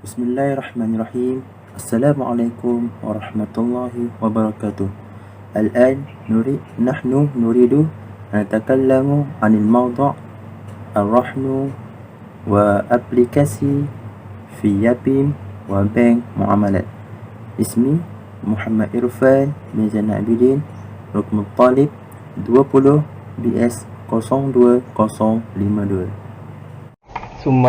Bismillahirrahmanirrahim. Assalamualaikum warahmatullahi wabarakatuh. الآن نحن نريد أن نتكلم عن الموضوع الرهن وأبليكاسي في يابيم وبنك معاملات. اسمي محمد إرفان بن زين العابدين، رقم الطالب 20 BS 02052. ثم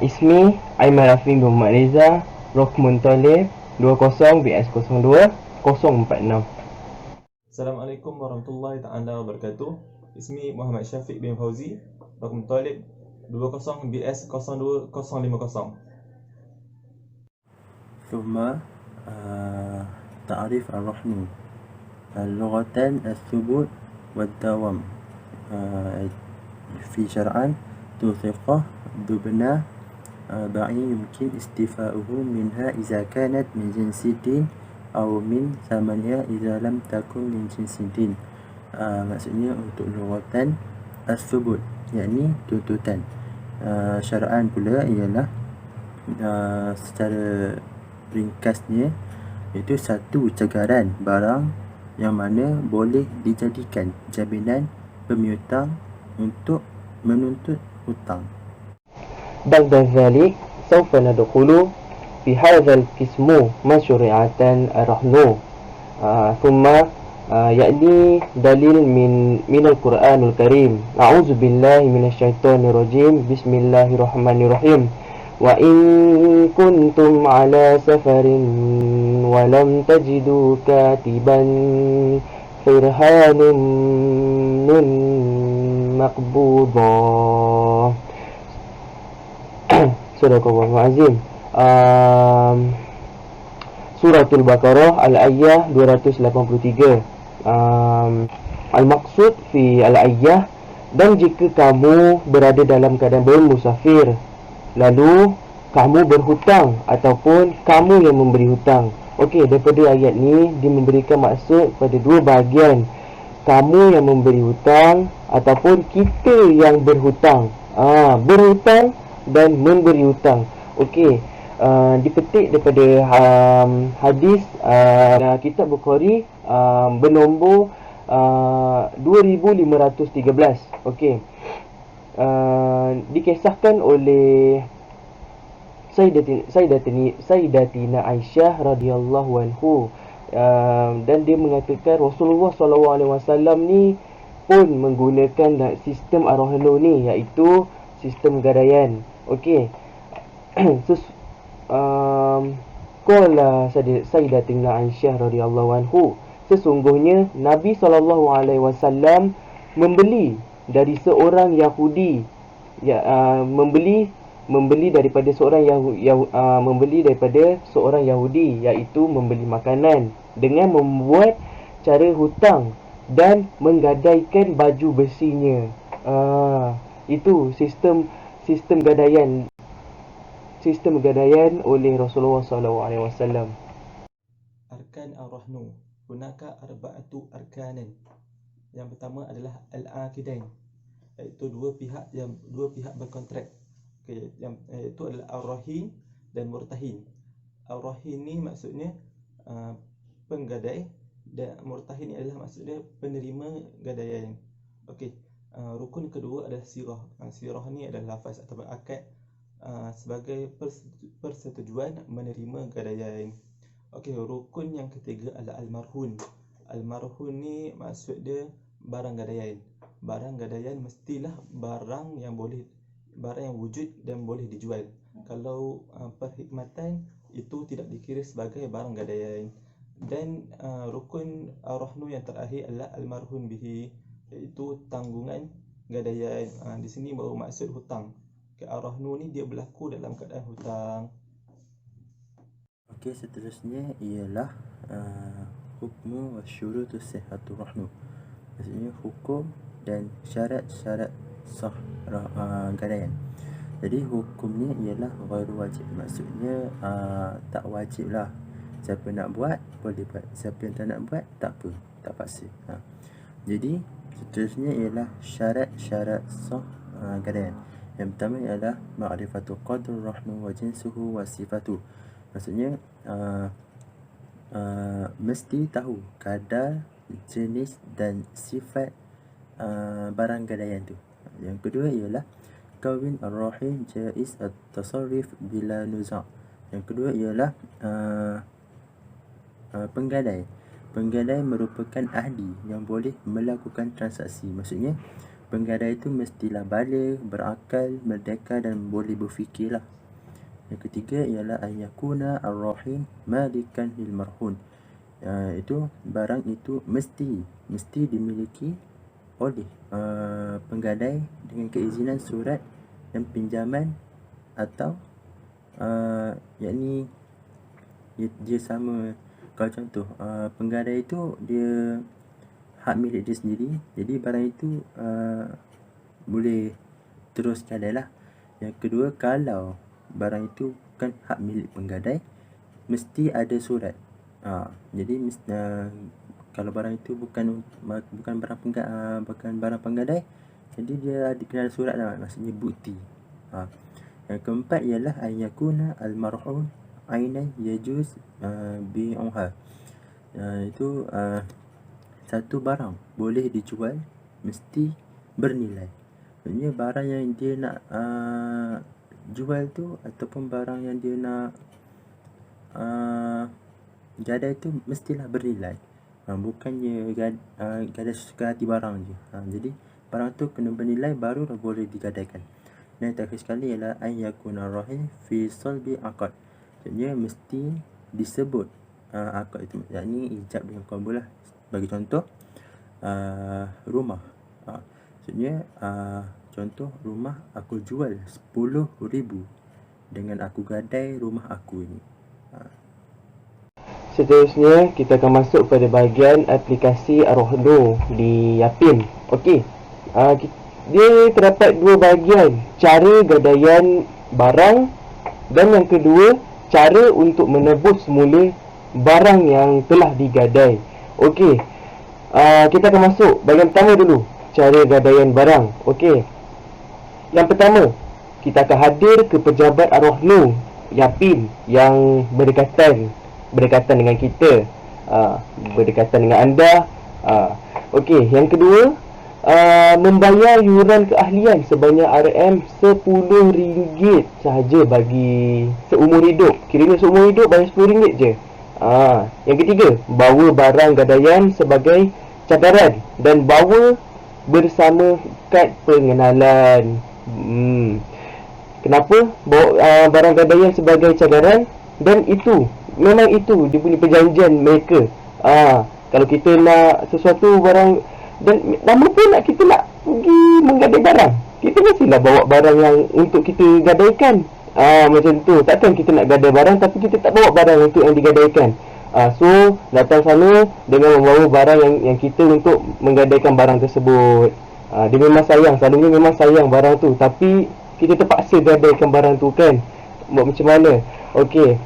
اسمي أيمن رفيق بن محمد رeza، رقم طالب 20 BS 02 046. Assalamualaikum warahmatullahi ta'ala wabarakatuh. Ismi Muhammad Syafiq bin Fauzi, Raqam Talib 20 BS 02050. ثم تعريف الرهن. اللغتان الثبوت والدوام. في شرعا ذو ثقة ذو بناء بعين يمكن استيفاؤه منها إذا كانت من جنس الدين أو من ثمنها إذا لم تكن من جنس الدين. Maksudnya untuk lughatan as-thubut, yakni tuntutan. Syara'an pula ialah secara ringkasnya iaitu satu cagaran barang yang mana boleh dijadikan jaminan pemiutang untuk menuntut hutang. بعد ذلك سوف ندخل في هذا القسم مشروعة الرهن. ثم يعني دليل من القرآن الكريم. أعوذ بالله من الشيطان الرجيم. بسم الله الرحمن الرحيم. وإن كنتم على سفر ولم تجدوا كاتبا فرهان مقبوضا. Sadaqallahul azim. Suratul Baqarah al-ayah 283. Al-maksud fi al-ayah, dan jika kamu berada dalam keadaan bermusafir lalu kamu berhutang ataupun kamu yang memberi hutang. Okey, daripada ayat ni dia memberikan maksud pada dua bahagian, kamu yang memberi hutang ataupun kita yang berhutang. Berhutang dan memberi hutang. Okey, dipetik daripada hadis kitab Bukhari bernombor 2513. Okey, dikisahkan oleh Sayyidatina Aisyah radhiyallahu anhu, dan dia mengatakan Rasulullah SAW ni pun menggunakan sistem ar-rahnu ni, iaitu sistem gadaian. Okey. Qala Sayyidatina Aisyah radhiyallahu anhu, sesungguhnya Nabi SAW membeli dari seorang Yahudi, membeli daripada seorang Yahudi, iaitu membeli makanan dengan membuat cara hutang dan menggadaikan baju besinya. Itu sistem gadaian oleh Rasulullah SAW. Arkan ar-rahnu. Hunaka arba'atu arkanan. Yang pertama adalah al-aqidain, iaitu dua pihak berkontrak. Okey, yang itu adalah ar-rahin dan murtahin. Ar-rahin ni maksudnya penggadai, dan murtahin ni adalah maksudnya penerima gadaian. Okey, rukun kedua adalah sirah. Sirah ni adalah lafaz atau akad sebagai persetujuan menerima gadaian. Okey, rukun yang ketiga adalah al-marhun. Al-marhun ni maksud dia barang gadaian. Barang gadaian mestilah barang yang wujud dan boleh dijual. Kalau perkhidmatan itu tidak dikira sebagai barang gadaian. Dan rukun ar-rahnu yang terakhir adalah al-marhun bihi, iaitu tanggungan gadaian. Di sini baru maksud hutang. Ar-rahnu ni dia berlaku dalam keadaan hutang. Okey, seterusnya ialah hukmu wa syurutus sihhatur rahnu. Maksudnya hukum dan syarat-syarat sah gadaian. Jadi hukumnya ialah ghairu wajib. Maksudnya tak wajib lah. Siapa nak buat boleh buat, siapa yang tak nak buat tak apa, tak paksa. Jadi seterusnya ialah syarat-syarat sah gadaian. Yang pertama ialah ma'rifatu qadr rahnu wa jinsuhu wa sifatu. Maksudnya mesti tahu kadar, jenis dan sifat barang gadaian tu. Yang kedua ialah kawin ar-rahim jaiz at-tasarruf bila nuza'. Yang kedua ialah penggadai. Penggadai merupakan ahli yang boleh melakukan transaksi. Maksudnya penggadai itu mestilah baligh, berakal, merdeka dan boleh berfikirlah. Yang ketiga ialah ayyakuna ar-rahim malikan lil marhun. Itu barang itu mesti dimiliki oleh penggadai dengan keizinan surat dan pinjaman, atau yakni dia sama. Kalau contoh penggadai itu dia hak milik dia sendiri, jadi barang itu boleh terus gadai lah. Yang kedua, kalau barang itu bukan hak milik penggadai, mesti ada surat. Jadi kalau barang itu bukan barang penggadai, jadi dia kena ada surat lah, maksudnya bukti. Yang keempat ialah ayyakuna al-marhum ainan yajuz bi'uha. Itu satu barang boleh dijual, mesti bernilai. Maksudnya barang yang dia nak jual tu, ataupun barang yang dia nak gadai tu mestilah bernilai. Bukannya gadai sesuka hati barang je. Jadi barang tu kena bernilai baru boleh digadaikan. Dan terakhir sekali ialah ayyakuna rahim fi salbi aqad. Maksudnya mesti disebut akad itu, yakni ijab dengan qabul lah. Bagi contoh rumah. Maksudnya contoh rumah aku jual 10,000 dengan aku gadai rumah aku ini. Seterusnya kita akan masuk pada bahagian aplikasi Ar-Rahnu di Yapin. Okey. Dia terdapat dua bahagian, cara gadaian barang dan yang kedua cara untuk menebus semula barang yang telah digadai. Okey. Kita akan masuk bahagian pertama dulu, cara gadaian barang. Okey. Yang pertama, kita akan hadir ke pejabat Ar-Rahnu Yapin yang berdekatan dengan kita, berdekatan dengan anda. Okey, yang kedua, membayar yuran keahlian sebanyak RM10 sahaja bagi seumur hidup. Kiranya seumur hidup bayar RM10 je. Yang ketiga, bawa barang gadaian sebagai cadaran dan bawa bersama kad pengenalan. Kenapa bawa barang gadaian sebagai cadaran? Dan itu memang itu dia punya perjanjian mereka. Kalau kita nak sesuatu barang, dan nama pun kita nak pergi menggadai barang, kita mestilah bawa barang yang untuk kita gadaikan. Macam tu. Takkan kita nak gadai barang tapi kita tak bawa barang untuk yang digadaikan. So datang sana dengan membawa barang yang kita untuk menggadaikan barang tersebut. Dia memang sayang, selalunya memang sayang barang tu, tapi kita terpaksa gadaikan barang tu kan. Buat macam mana? Okey.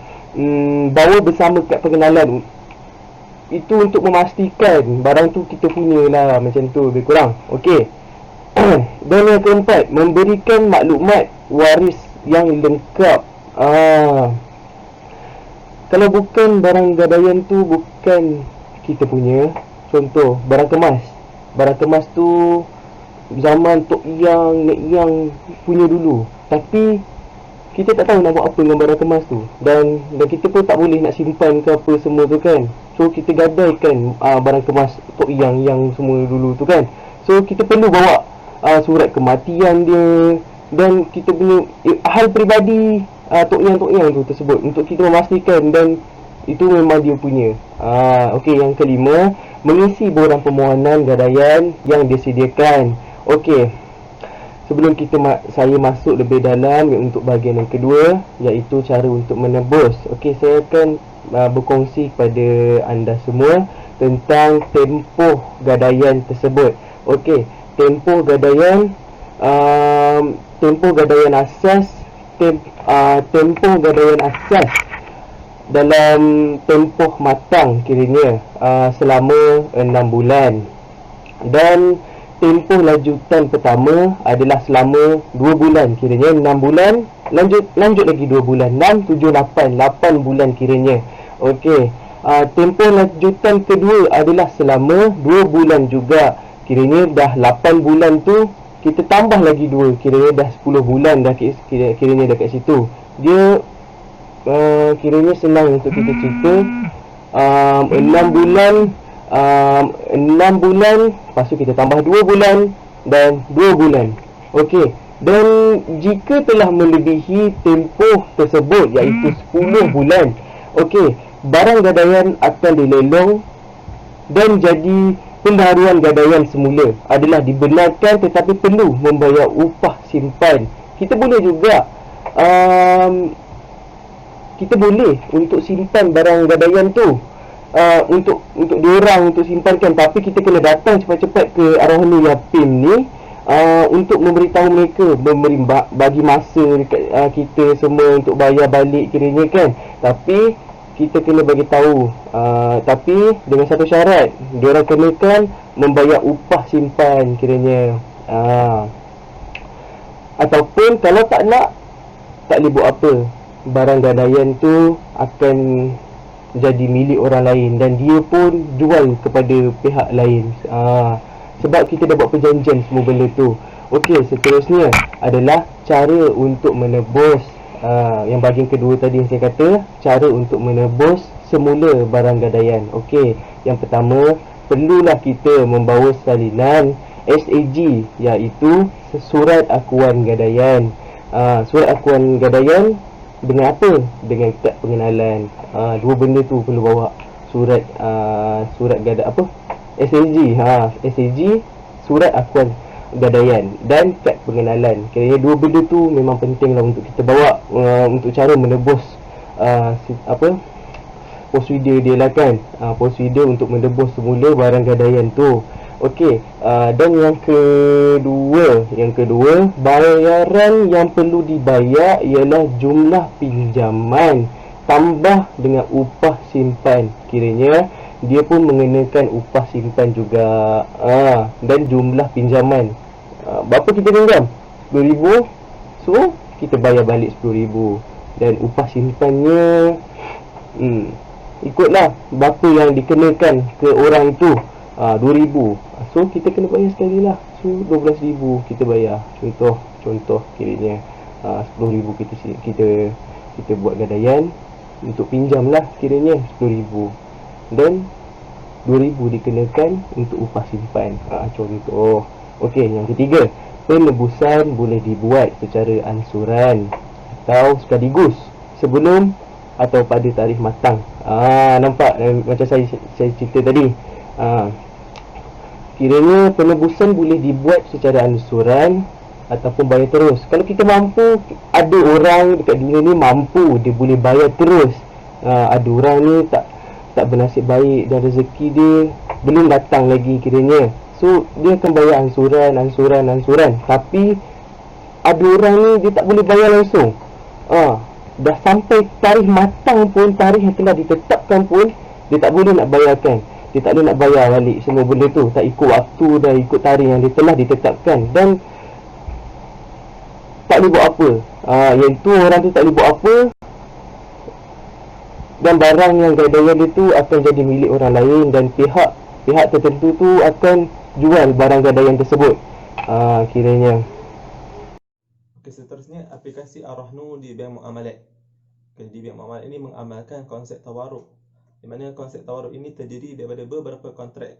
Bawa bersama kad pengenalan. Itu untuk memastikan barang tu kita punya lah, macam tu lebih kurang. Okey. Dan yang keempat, memberikan maklumat waris yang lengkap. Kalau bukan barang gadaian tu bukan kita punya, contoh barang kemas. Barang kemas tu zaman Tok Yang, Nek Yang punya dulu, tapi kita tak tahu nak buat apa dengan barang kemas tu, dan kita pun tak boleh nak simpan ke apa semua tu kan. So kita gadaikan barang kemas Tok yang semua dulu tu kan. So kita perlu bawa surat kematian dia dan kita punya hal peribadi Tok yang tu tersebut untuk kita memastikan dan itu memang dia punya. Okey, yang kelima, mengisi borang permohonan gadaian yang disediakan. Okey. Sebelum saya masuk lebih dalam untuk bahagian yang kedua, iaitu cara untuk menebus. Okey, saya akan berkongsi kepada anda semua tentang tempoh gadaian tersebut. Okey, tempoh gadaian asas, tempoh gadaian asas dalam tempoh matang kiranya selama 6 bulan, dan tempoh lanjutan pertama adalah selama 2 bulan, kiranya 6 bulan, lanjut lagi 2 bulan, 6, 7, 8 bulan kiranya. Okey, tempoh lanjutan kedua adalah selama 2 bulan juga, kiranya dah 8 bulan tu kita tambah lagi 2, kiranya dah 10 bulan dah, kiranya dah kat situ. Dia kiranya senang untuk kita cerita. 6 bulan, 6 bulan, lepas tu kita tambah 2 bulan dan 2 bulan. Okey, dan jika telah melebihi tempoh tersebut, iaitu 10 bulan, okey, barang gadaian akan dilelong dan jadi pendahuluan gadaian semula adalah dibenarkan, tetapi perlu membayar upah simpan. Kita boleh juga kita boleh untuk simpan barang gadaian tu, untuk diorang untuk simpankan, tapi kita kena datang cepat-cepat ke Ar-Rahnu Yapim ni untuk memberitahu mereka, bagi masa dekat kita semua untuk bayar balik kiranya kan. Tapi kita kena bagi tahu, tapi dengan satu syarat, diorang kenakan membayar upah simpan kiranya. Ataupun kalau tak nak, tak boleh buat apa, barang gadaian tu akan jadi milik orang lain dan dia pun jual kepada pihak lain. Sebab kita dah buat perjanjian semua benda tu. Okey, seterusnya adalah cara untuk menebus. Yang bahagian kedua tadi yang saya kata, cara untuk menebus semula barang gadaian. Okey, yang pertama, perlulah kita membawa salinan SAG, iaitu surat akuan gadaian. Surat akuan gadaian dengan apa? Dengan kad pengenalan. Dua benda tu perlu bawa. Surat SAG, SAG, surat akuan gadaian dan kad pengenalan. Kiranya dua benda tu memang penting lah untuk kita bawa, untuk cara menebus prosedur dia lah kan. Prosedur untuk menebus semula barang gadaian tu. Okey, dan yang kedua, bayaran yang perlu dibayar ialah jumlah pinjaman tambah dengan upah simpan. Kiranya dia pun mengenakan upah simpan juga, dan jumlah pinjaman. Berapa kita pinjam? 10,000. So kita bayar balik 10,000. Dan upah simpannya ikutlah berapa yang dikenakan ke orang tu. 2,000. So kita kena bayar sekali lah. So 12,000 kita bayar. Contoh kiranya 10,000 kita buat gadaian untuk pinjam lah, kiranya 10,000. Dan 2,000 dikenakan untuk upah simpan. Contoh. Okey, yang ketiga, penebusan boleh dibuat secara ansuran atau sekaligus sebelum atau pada tarikh matang. Nampak macam saya cerita tadi. Kiranya penebusan boleh dibuat secara ansuran ataupun bayar terus. Kalau kita mampu, ada orang dekat dunia ni mampu, dia boleh bayar terus. Ada orang ni tak bernasib baik dan rezeki dia belum datang lagi kiranya. So dia akan bayar ansuran. Tapi ada orang ni dia tak boleh bayar langsung. Dah sampai tarikh matang pun, tarikh yang telah ditetapkan pun, dia tak boleh nak bayarkan. Dia tak boleh nak bayar balik semua benda tu, tak ikut waktu dan ikut tarikh yang dia telah ditetapkan. Dan tak boleh buat apa. Yang tu orang tu tak boleh buat apa. Dan barang yang gadaian dia tu akan jadi milik orang lain, dan pihak tertentu tu akan jual barang gadaian tersebut. Kiranya. Okey, seterusnya aplikasi Ar-Rahnu di Bank Muamalat. Di Bank Muamalat ini mengamalkan konsep tawaruk, di mana konsep tawaruk ini terdiri daripada beberapa kontrak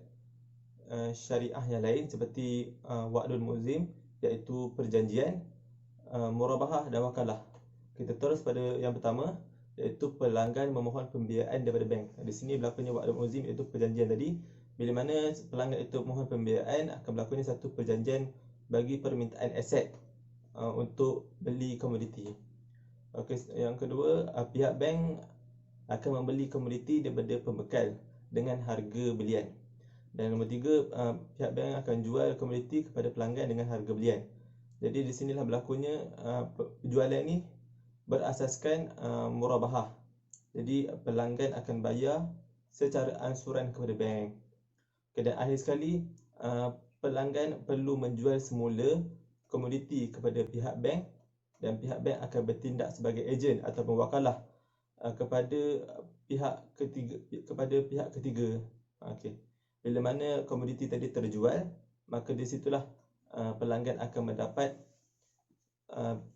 syariah yang lain seperti wa'dul mulzim, iaitu perjanjian, murabahah dan wakalah. Kita terus pada yang pertama, iaitu pelanggan memohon pembiayaan daripada bank. Di sini berlakunya wa'dul mulzim, iaitu perjanjian tadi. Bila mana pelanggan itu mohon pembiayaan, akan berlakunya satu perjanjian bagi permintaan aset untuk beli komoditi. Okey, yang kedua, pihak bank akan membeli komoditi daripada pembekal dengan harga belian. Dan nombor tiga, pihak bank akan jual komoditi kepada pelanggan dengan harga belian. Jadi di sinilah berlakunya jualan ni berasaskan murabahah. Jadi pelanggan akan bayar secara ansuran kepada bank. Okay, dan akhir sekali, pelanggan perlu menjual semula komoditi kepada pihak bank, dan pihak bank akan bertindak sebagai ejen ataupun wakalah kepada pihak ketiga. Okey. Bila mana komoditi tadi terjual, maka di situlah pelanggan akan mendapat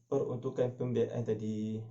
peruntukan pembiayaan tadi.